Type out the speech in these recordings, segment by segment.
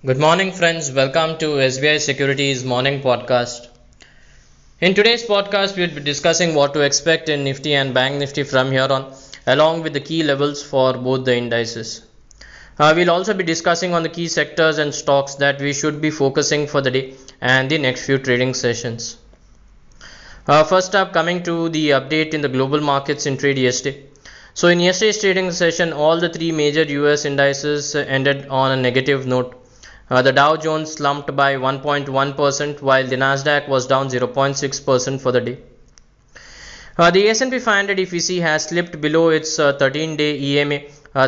Good morning, friends. Welcome to SBI Securities morning podcast. In today's podcast, we'll be discussing what to expect in Nifty and Bank Nifty from here on, along with the key levels for both the indices. We'll also be discussing on the key sectors and stocks that we should be focusing for the day and the next few trading sessions. First up, coming to the update in the global markets in trade yesterday. So in yesterday's trading session, all the three major US indices ended on a negative note. The Dow Jones slumped by 1.1%, while the Nasdaq was down 0.6% for the day. The S&P 500 EFC has slipped below its 13-day EMA,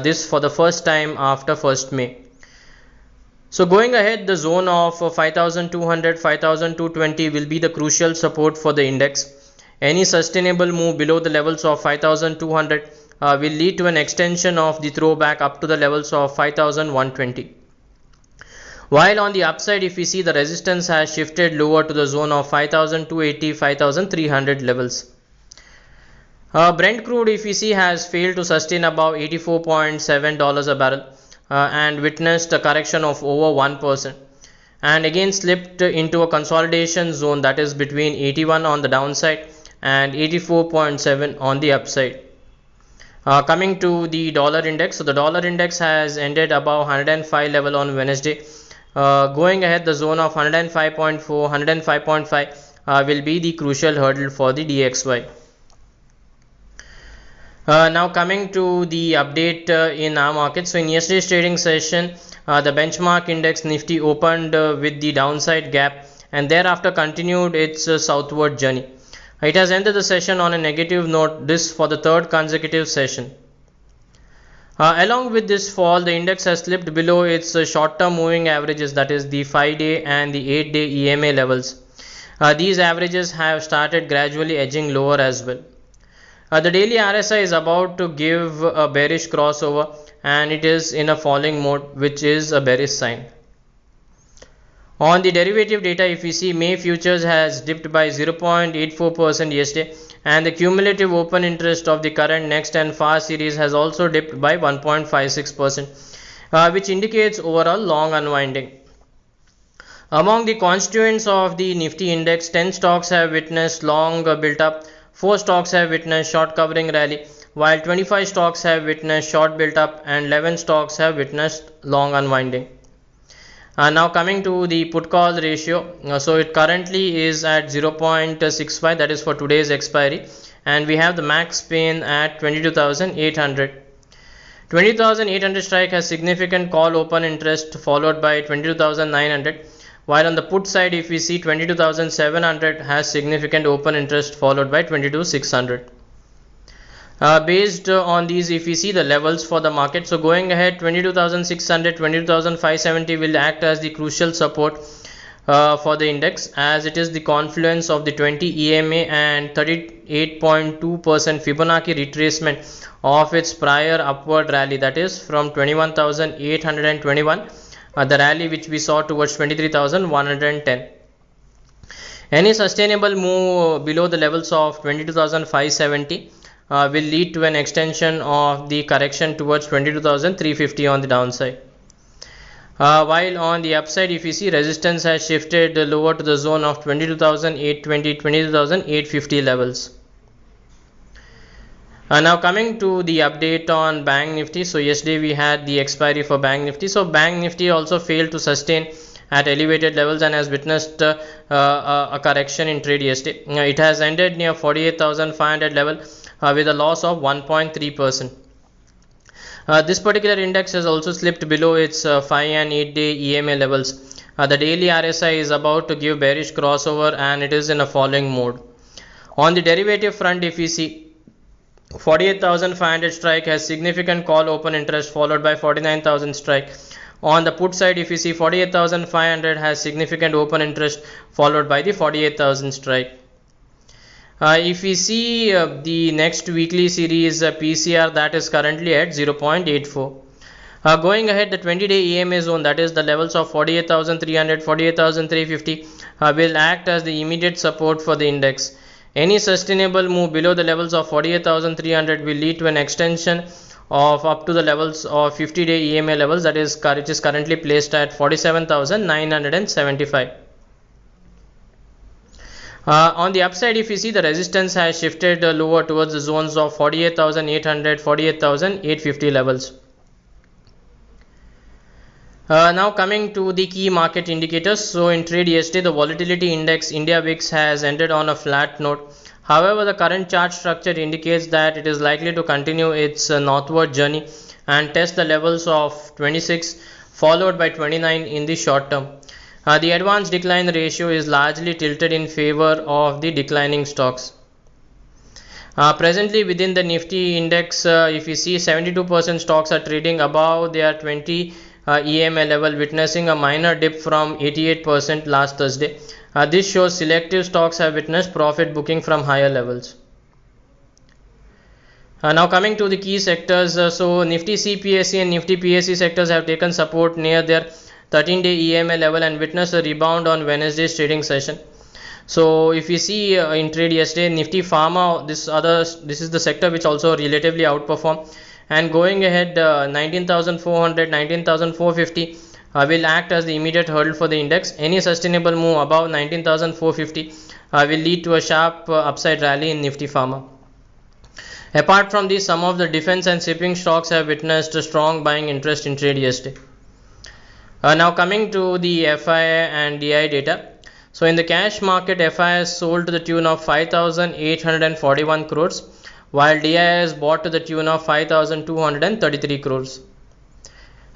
this for the first time after 1st May. So going ahead, the zone of 5200 5220 will be the crucial support for the index. Any sustainable move below the levels of 5200 will lead to an extension of the throwback up to the levels of 5120. While on the upside, if we see the resistance has shifted lower to the zone of 5280 5300 levels. Brent crude, if we see, has failed to sustain above $84.7 a barrel and witnessed a correction of over 1%, and again slipped into a consolidation zone, that is between 81 on the downside and 84.7 on the upside. Coming to the dollar index, so the dollar index has ended above 105 level on Wednesday. Going ahead, the zone of 105.4 105.5 will be the crucial hurdle for the DXY. Now coming to the update in our market. So in yesterday's trading session, the benchmark index Nifty opened with the downside gap and thereafter continued its southward journey. It has ended the session on a negative note, this for the third consecutive session. Along with this fall, the index has slipped below its short-term moving averages, that is the 5-day and the 8-day EMA levels. These averages have started gradually edging lower as well. The daily RSI is about to give a bearish crossover and it is in a falling mode, which is a bearish sign. On the derivative data, if we see, May futures has dipped by 0.84% yesterday, and the cumulative open interest of the current, next and far series has also dipped by 1.56%, which indicates overall long unwinding. Among the constituents of the Nifty index, 10 stocks have witnessed long built up, 4 stocks have witnessed short covering rally, while 25 stocks have witnessed short built up and 11 stocks have witnessed long unwinding. Now coming to the put call ratio, so it currently is at 0.65, that is for today's expiry, and we have the max pain at 22,800. 20,800 strike has significant call open interest followed by 22,900, while on the put side, if we see, 22,700 has significant open interest followed by 22,600. Based on these, if we see the levels for the market, so going ahead, 22,600 22,570 will act as the crucial support for the index, as it is the confluence of the 20 EMA and 38.2% Fibonacci retracement of its prior upward rally, that is from 21,821, the rally which we saw towards 23,110. Any sustainable move below the levels of 22,570 will lead to an extension of the correction towards 22,350 on the downside. While on the upside, if you see, resistance has shifted lower to the zone of 22,820 22,850 levels. Now coming to the update on Bank Nifty. So yesterday we had the expiry for Bank Nifty. So Bank Nifty also failed to sustain at elevated levels and has witnessed a correction in trade yesterday. It has ended near 48,500 level with a loss of 1.3%. This particular index has also slipped below its 5 and 8-day EMA levels. The daily RSI is about to give bearish crossover and it is in a falling mode. On the derivative front, if we see, 48,500 strike has significant call open interest followed by 49,000 strike. On the put side, if you see, 48,500 has significant open interest followed by the 48,000 strike. If we see the next weekly series PCR, that is currently at 0.84. Going ahead, the 20-day EMA zone, that is the levels of 48,300 48,350 will act as the immediate support for the index. Any sustainable move below the levels of 48,300 will lead to an extension of up to the levels of 50-day EMA levels, that is which is currently placed at 47,975. On the upside, if you see, the resistance has shifted lower towards the zones of 48,800, 48,850 levels. Now coming to the key market indicators. So in trade yesterday, the volatility index India VIX has ended on a flat note. However, the current chart structure indicates that it is likely to continue its northward journey and test the levels of 26 followed by 29 in the short term. The advance decline ratio is largely tilted in favor of the declining stocks. Presently within the Nifty index, if you see, 72% stocks are trading above their 20 EMA level, witnessing a minor dip from 88% last Thursday. This shows selective stocks have witnessed profit booking from higher levels. Now coming to the key sectors, so Nifty CPSE and Nifty PSE sectors have taken support near their 13-day EMA level and witnessed a rebound on Wednesday's trading session. So if you see in trade yesterday, Nifty Pharma, this is the sector which also relatively outperformed, and going ahead 19,400, 19,450 will act as the immediate hurdle for the index. Any sustainable move above 19,450 will lead to a sharp upside rally in Nifty Pharma. Apart from this, some of the defense and shipping stocks have witnessed a strong buying interest in trade yesterday. Now coming to the FII and DI data. So in the cash market, FII has sold to the tune of 5,841 crores, while DI has bought to the tune of 5,233 crores.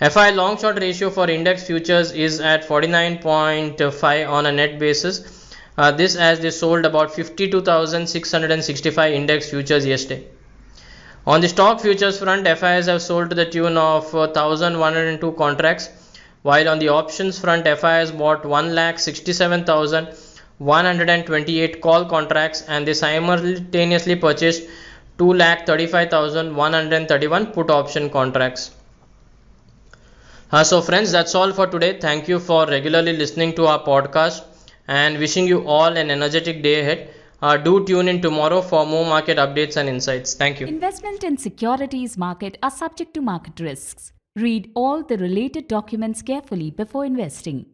FI long short ratio for index futures is at 49.5 on a net basis. This as they sold about 52,665 index futures yesterday. On the stock futures front, FIs have sold to the tune of 1,102 contracts, while on the options front, FIs bought 1,67,128 call contracts and they simultaneously purchased 2,35,131 put option contracts. So friends, that's all for today. Thank you for regularly listening to our podcast and wishing you all an energetic day ahead. Do tune in tomorrow for more market updates and insights. Thank you. Investment in securities market are subject to market risks. Read all the related documents carefully before investing.